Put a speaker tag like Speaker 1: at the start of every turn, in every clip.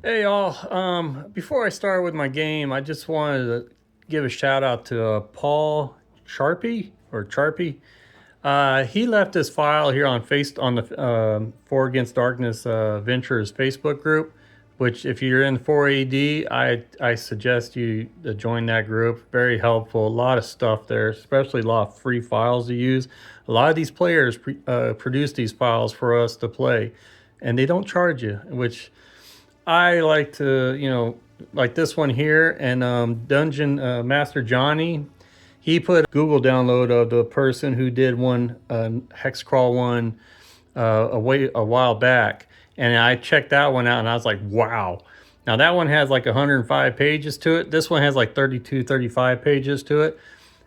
Speaker 1: Hey y'all, before I start with my game, I just wanted to give a shout out to Paul Charpie. He left his file here on the For Against Darkness Ventures Facebook group. Which, if you're in 4AD, I suggest you to join that group. Very helpful. A lot of stuff there, especially a lot of free files to use. A lot of these players produce these files for us to play, and they don't charge you, which I like to, like this one here, and Dungeon Master Johnny, he put a Google download of the person who did one hex crawl one a while back, and I checked that one out, and I was like, wow. Now that one has like 105 pages to it. This one has like 32, 35 pages to it.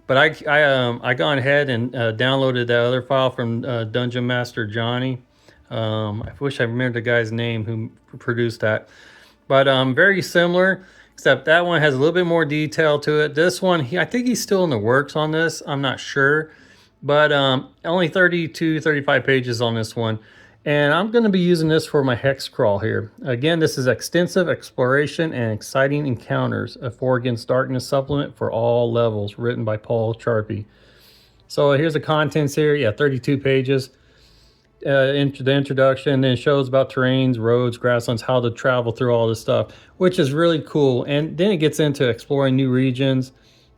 Speaker 1: But I gone ahead and downloaded that other file from Dungeon Master Johnny. I wish I remembered the guy's name who produced that. But very similar, except that one has a little bit more detail to it. This one, I think he's still in the works on this. I'm not sure. But only 32, 35 pages on this one. And I'm going to be using this for my hex crawl here. Again, this is Extensive Exploration and Exciting Encounters, a For Against Darkness supplement for all levels, written by Paul Charpie. So here's the contents here. Yeah, 32 pages. The introduction, then shows about terrains, roads, grasslands, how to travel through all this stuff, which is really cool. And then it gets into exploring new regions,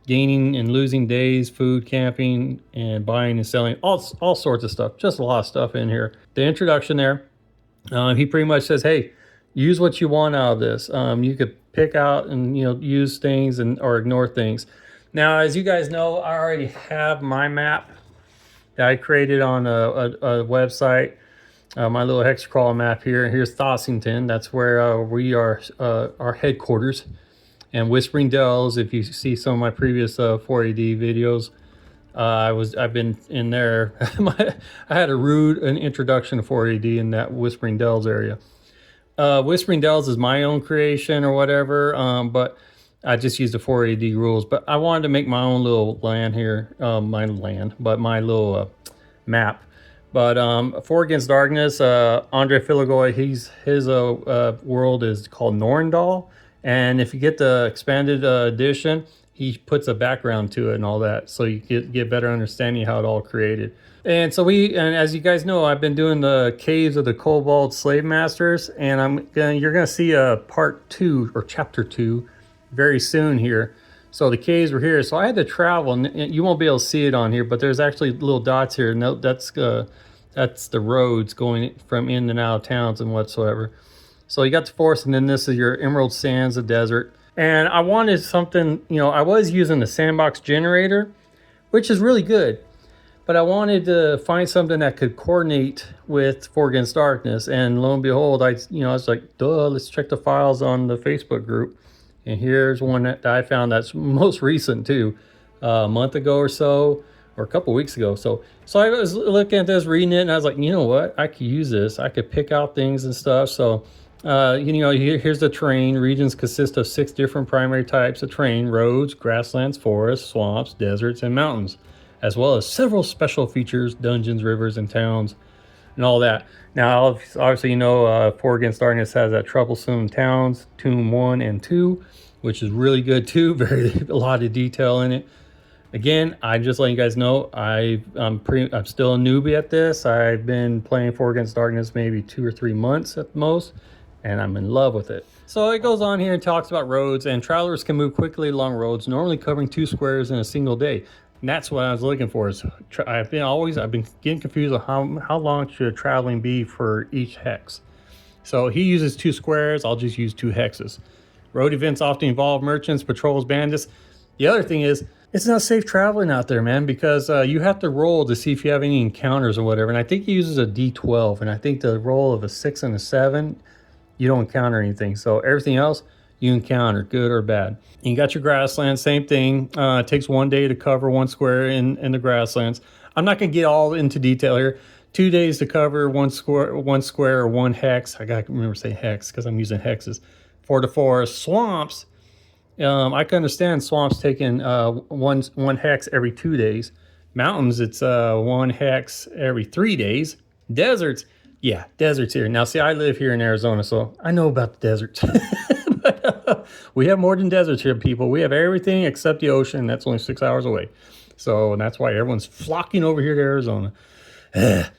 Speaker 1: gaining and losing days, food, camping, and buying and selling, all sorts of stuff. Just a lot of stuff in here. The introduction there, he pretty much says, hey, use what you want out of this. You could pick out and use things or ignore things. Now, as you guys know, I already have my map that I created on a website. My little hex crawl map here. Here's Thossington. That's where we are, our headquarters. And Whispering Dells, if you see some of my previous 4AD videos, I've been in there. I had an introduction to 4AD in that Whispering Dells area. Whispering Dells is my own creation or whatever, but I just used the 4AD rules. But I wanted to make my own little land here, my little map. But For Against Darkness, Andre Filigoy, his world is called Norndal. And if you get the expanded edition, he puts a background to it and all that, so you get better understanding how it all created. And so and as you guys know, I've been doing the Caves of the Kobold Slave Masters, and you're gonna see a part 2 or chapter 2 very soon here. So the caves were here, so I had to travel, and you won't be able to see it on here, but there's actually little dots here. No, that's the roads going from in and out of towns and whatsoever. So you got the forest, and then this is your Emerald Sands, the desert. And I wanted something, I was using the sandbox generator, which is really good, but I wanted to find something that could coordinate with For Against Darkness. And lo and behold, I was like, duh, let's check the files on the Facebook group. And here's one that I found that's most recent too, a month ago or so, or a couple weeks ago. So I was looking at this, reading it, and I was like, you know what? I could use this. I could pick out things and stuff. So, here's the terrain. Regions consist of 6 different primary types of terrain: roads, grasslands, forests, swamps, deserts, and mountains, as well as several special features, dungeons, rivers, and towns, and all that. Now, obviously, For Against Darkness has that troublesome towns, Tomb 1 and 2, which is really good too. A lot of detail in it. Again, I'm just letting you guys know, I'm still a newbie at this. I've been playing For Against Darkness maybe 2 or 3 months at the most, and I'm in love with it. So it goes on here and talks about roads, and travelers can move quickly along roads, normally covering 2 squares in a single day. And that's what I was looking for. I've been getting confused on how long should traveling be for each hex. So he uses 2 squares. I'll just use 2 hexes. Road events often involve merchants, patrols, bandits. The other thing is, it's not safe traveling out there, man, because you have to roll to see if you have any encounters or whatever. And I think he uses a D12, and I think the roll of a 6 and a 7, you don't encounter anything. So everything else you encounter, good or bad. You got your grasslands, same thing. It takes 1 day to cover 1 square in the grasslands. I'm not going to get all into detail here. 2 days to cover 1 square or 1 hex. I got to remember to say hex because I'm using hexes. For the forest, swamps. I can understand swamps taking one hex every 2 days. Mountains, it's 1 hex every 3 days. Deserts, Yeah, deserts here. Now, see, I live here in Arizona, so I know about the deserts. We have more than deserts here, people. We have everything except the ocean. That's only 6 hours away. So that's why everyone's flocking over here to Arizona.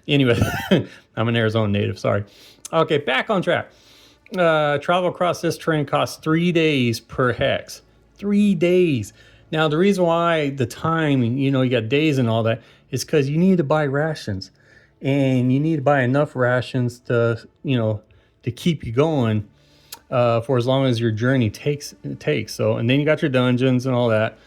Speaker 1: Anyway, I'm an Arizona native. Sorry. Okay, back on track. Travel across this terrain costs 3 days per hex. 3 days. Now, the reason why the time, you got days and all that, is because you need to buy rations. And you need to buy enough rations to keep you going for as long as your journey takes. So, and then you got your dungeons and all that,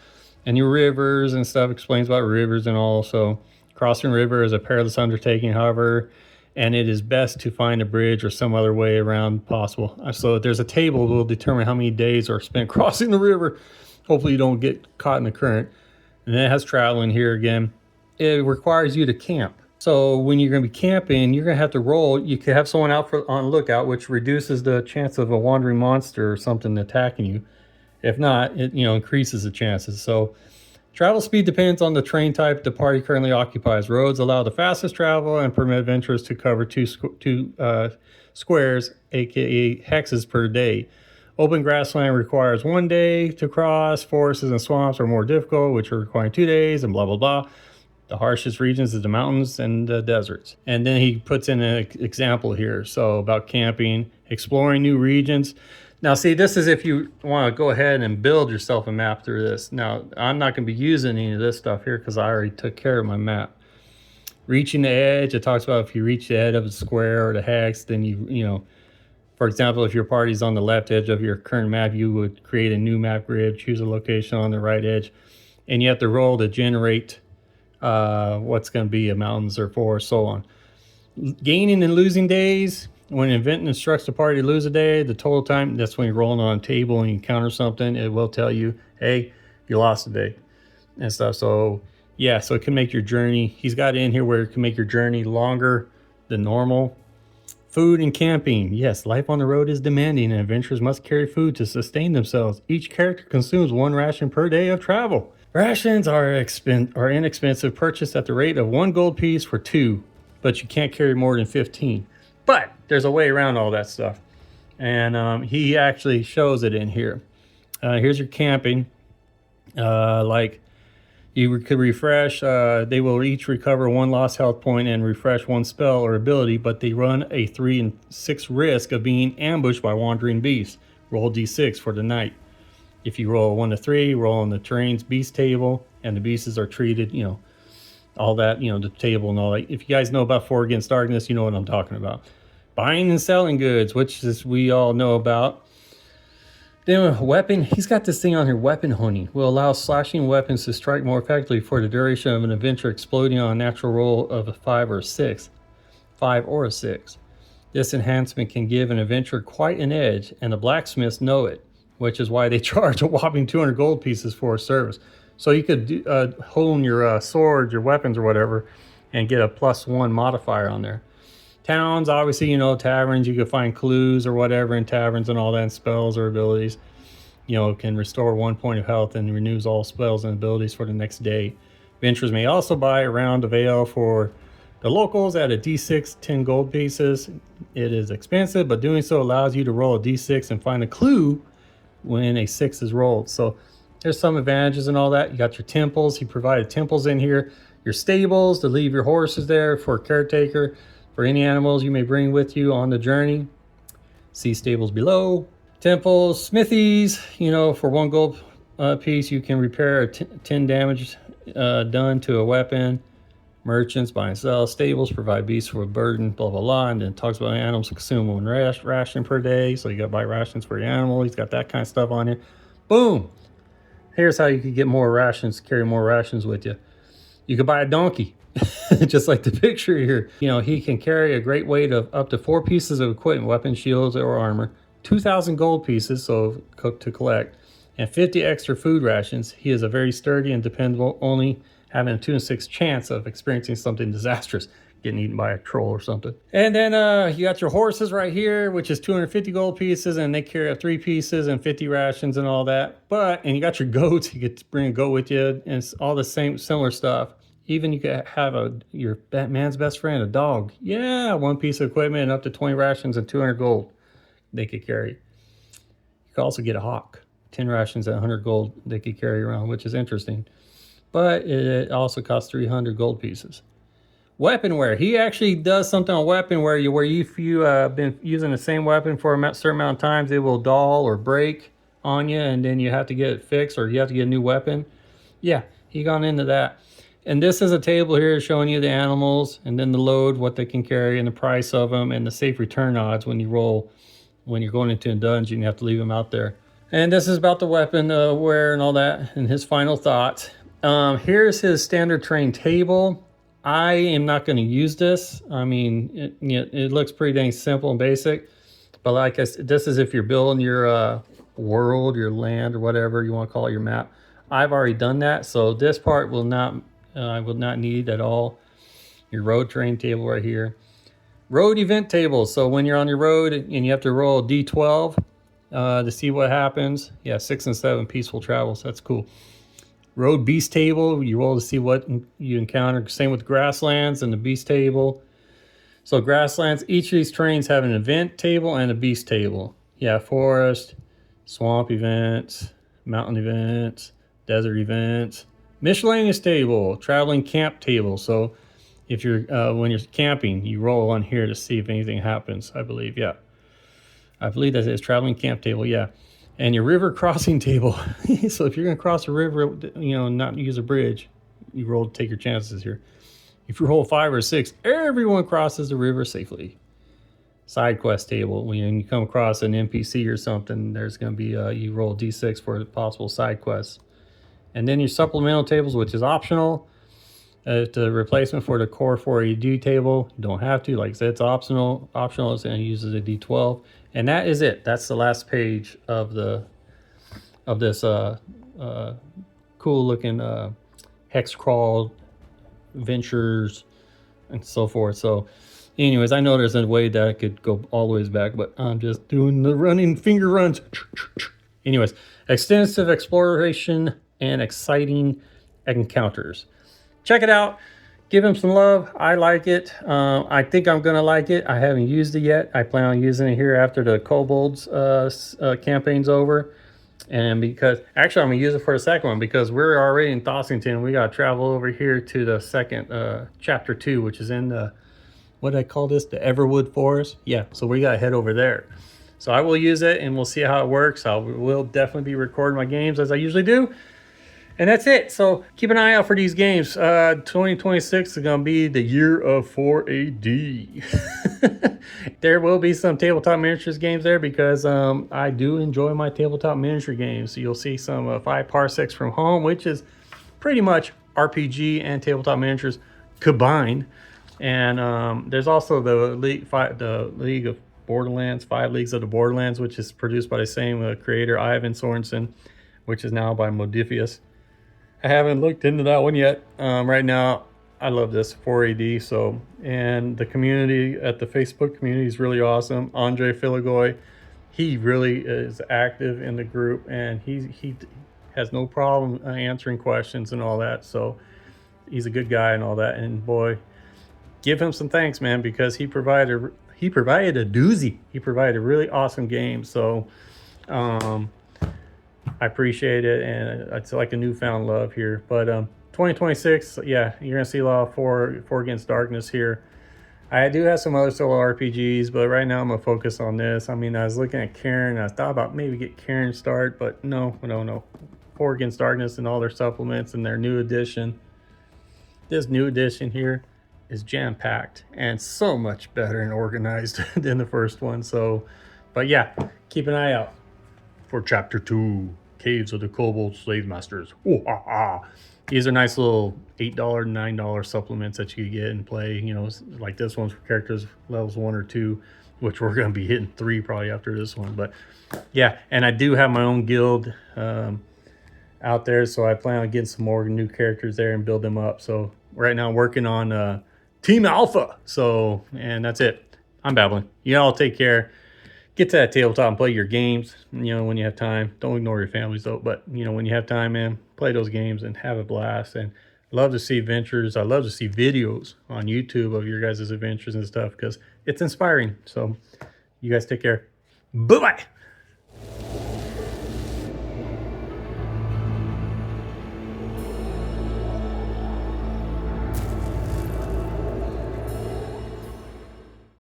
Speaker 1: and your rivers and stuff. Explains about rivers and all. So, crossing a river is a perilous undertaking, however, and it is best to find a bridge or some other way around possible. So, there's a table that will determine how many days are spent crossing the river. Hopefully, you don't get caught in the current. And then it has traveling here again. It requires you to camp. So when you're going to be camping, you're going to have to roll. You could have someone out on lookout, which reduces the chance of a wandering monster or something attacking you. If not, it increases the chances. So travel speed depends on the terrain type the party currently occupies. Roads allow the fastest travel and permit adventurers to cover two squares, aka hexes, per day. Open grassland requires 1 day to cross. Forests and swamps are more difficult, which are requiring 2 days, and blah, blah, blah. The harshest regions is the mountains and the deserts. And then he puts in an example here. So about camping, exploring new regions. Now, see, this is if you want to go ahead and build yourself a map through this. Now, I'm not going to be using any of this stuff here because I already took care of my map. Reaching the edge, it talks about if you reach the edge of a square or the hex, then for example, if your party's on the left edge of your current map, you would create a new map grid, choose a location on the right edge, and you have to roll to generate what's going to be a mountains or forest, so on. Gaining and losing days. When an event instructs the party to lose a day, the total time, that's when you're rolling on a table and you encounter something, it will tell you, hey, you lost a day and stuff. So yeah, so it can make your journey, he's got it in here where it can make your journey longer than normal. Food and camping. Yes, life on the road is demanding and adventurers must carry food to sustain themselves. Each character consumes 1 ration per day of travel. Rations are inexpensive, purchased at the rate of 1 gold piece for 2, but you can't carry more than 15. But there's a way around all that stuff. And he actually shows it in here. Here's your camping. Like you could refresh. They will each recover 1 lost health point and refresh 1 spell or ability, but they run a 3 and 6 risk of being ambushed by wandering beasts. Roll d6 for the night. If you roll 1 to 3, roll on the terrain's beast table, and the beasts are treated, all that, the table and all that. If you guys know about 4 Against Darkness, you know what I'm talking about. Buying and selling goods, which is we all know about. Then weapon, he's got this thing on here, weapon hunting. Will allow slashing weapons to strike more effectively for the duration of an adventure, exploding on a natural roll of a 5 or a 6. 5 or a 6. This enhancement can give an adventurer quite an edge, and the blacksmiths know it, which is why they charge a whopping 200 gold pieces for a service. So you could hone your swords, your weapons or whatever, and get a +1 modifier on there. Towns, obviously, taverns, you can find clues or whatever in taverns and all that, and spells or abilities. Can restore 1 point of health and renews all spells and abilities for the next day. Adventurers may also buy a round of ale for the locals at a d6, 10 gold pieces. It is expensive, but doing so allows you to roll a d6 and find a clue when a 6 is rolled. So there's some advantages and all that. You got your temples. He provided temples in here. Your stables to leave your horses there for a caretaker. For any animals you may bring with you on the journey. See stables below. Temples, smithies, for 1 gold piece you can repair 10 damage done to a weapon. Merchants buy and sell. Stables provide beasts for a burden, blah, blah, blah. And then it talks about animals consume 1 ration per day. So you got to buy rations for your animal. He's got that kind of stuff on here. Boom. Here's how you could get more rations, carry more rations with you. You could buy a donkey, just like the picture here. He can carry a great weight of up to 4 pieces of equipment, weapons, shields, or armor, 2,000 gold pieces, so to collect, and 50 extra food rations. He is a very sturdy and dependable, only having a 2 in 6 chance of experiencing something disastrous, getting eaten by a troll or something. And then you got your horses right here, which is 250 gold pieces, and they carry up 3 pieces and 50 rations and all that. And you got your goats. You get to bring a goat with you, and it's all the same similar stuff. Even you could have your man's best friend, a dog. Yeah, one piece of equipment and up to 20 rations and 200 gold they could carry. You could also get a hawk. 10 rations at 100 gold they could carry around, which is interesting. But it also costs 300 gold pieces. Weaponware. He actually does something on weaponware where if you been using the same weapon for a certain amount of times, it will dull or break on you, and then you have to get it fixed or you have to get a new weapon. Yeah, he gone into that. And this is a table here showing you the animals and then the load, what they can carry, and the price of them, and the safe return odds when you roll, when you're going into a dungeon, you have to leave them out there. And this is about the weapon wear and all that, and his final thoughts. Here's his standard terrain table. I am not going to use this. I mean, it looks pretty dang simple and basic. But like I said, this is if you're building your world, your land, or whatever you want to call it, your map. I've already done that, so this part will not, I will not need at all. Your road terrain table right here. Road event table. So when you're on your road and you have to roll a D12 to see what happens. Yeah, 6 and 7 peaceful travels. That's cool. Road beast table, you roll to see what you encounter. Same with grasslands and the beast table. So grasslands, each of these terrains have an event table and a beast table. Yeah, forest, swamp events, mountain events, desert events. Miscellaneous table, traveling camp table. So if you're when you're camping, you roll on here to see if anything happens, I believe. Yeah. I believe that is traveling camp table, yeah. And your river crossing table. So if you're going to cross a river, not use a bridge, you roll to take your chances here. If you roll 5 or 6, everyone crosses the river safely. Side quest table. When you come across an NPC or something, there's going to be, you roll D6 for possible side quests. And then your supplemental tables, which is optional. The replacement for the core 4AD table. You don't have to. Like I said, it's optional. Optional is, and it uses a D12. And that is it. That's the last page of this cool looking hex crawl ventures and so forth. So anyways, I know there's a way that I could go all the ways back, but I'm just doing the running finger runs. Anyways, extensive exploration and exciting encounters. Check it out. Give him some love. I like it. I think I'm going to like it. I haven't used it yet. I plan on using it here after the Kobolds campaign's over. And because, actually, I'm going to use it for the second one because we're already in Thossington. We got to travel over here to the second, chapter 2, which is in the, what did I call this? The Everwood Forest? Yeah, so we got to head over there. So I will use it and we'll see how it works. I will definitely be recording my games as I usually do. And that's it. So keep an eye out for these games. 2026 is going to be the year of 4AD. There will be some tabletop miniatures games there because I do enjoy my tabletop miniature games. So you'll see some 5 Parsecs from Home, which is pretty much RPG and tabletop miniatures combined. And there's also the League of Borderlands, 5 Leagues of the Borderlands, which is produced by the same creator, Ivan Sorensen, which is now by Modifius. I haven't looked into that one yet. Right now, I love this 4AD. So, and the community at the Facebook community is really awesome. Andre Filigoy, he really is active in the group, and he has no problem answering questions and all that. So, he's a good guy and all that. And boy, give him some thanks, man, because he provided a doozy. He provided a really awesome game. So, I appreciate it, and it's like a newfound love here. But 2026, yeah, you're gonna see a lot of 4 Against Darkness here. I do have some other solo RPGs, but right now I'm gonna focus on this. I mean, I was looking at Karen. I thought about maybe get Karen start, but no. 4 Against Darkness and all their supplements and their new edition. This new edition here is jam-packed and so much better and organized than the first one. So, but yeah, keep an eye out for Chapter 2, Caves of the Kobold Slave Masters. Ooh, ah, ah. These are nice little $8, $9 supplements that you get and play. Like this one's for characters levels 1 or 2, which we're going to be hitting 3 probably after this one. But yeah, and I do have my own guild out there, so I plan on getting some more new characters there and build them up. So right now I'm working on Team Alpha. So, and that's it. I'm babbling. You all take care. Get to that tabletop and play your games, when you have time. Don't ignore your families, though. But, when you have time, man, play those games and have a blast. And love to see adventures. I love to see videos on YouTube of your guys' adventures and stuff because it's inspiring. So you guys take care. Bye-bye.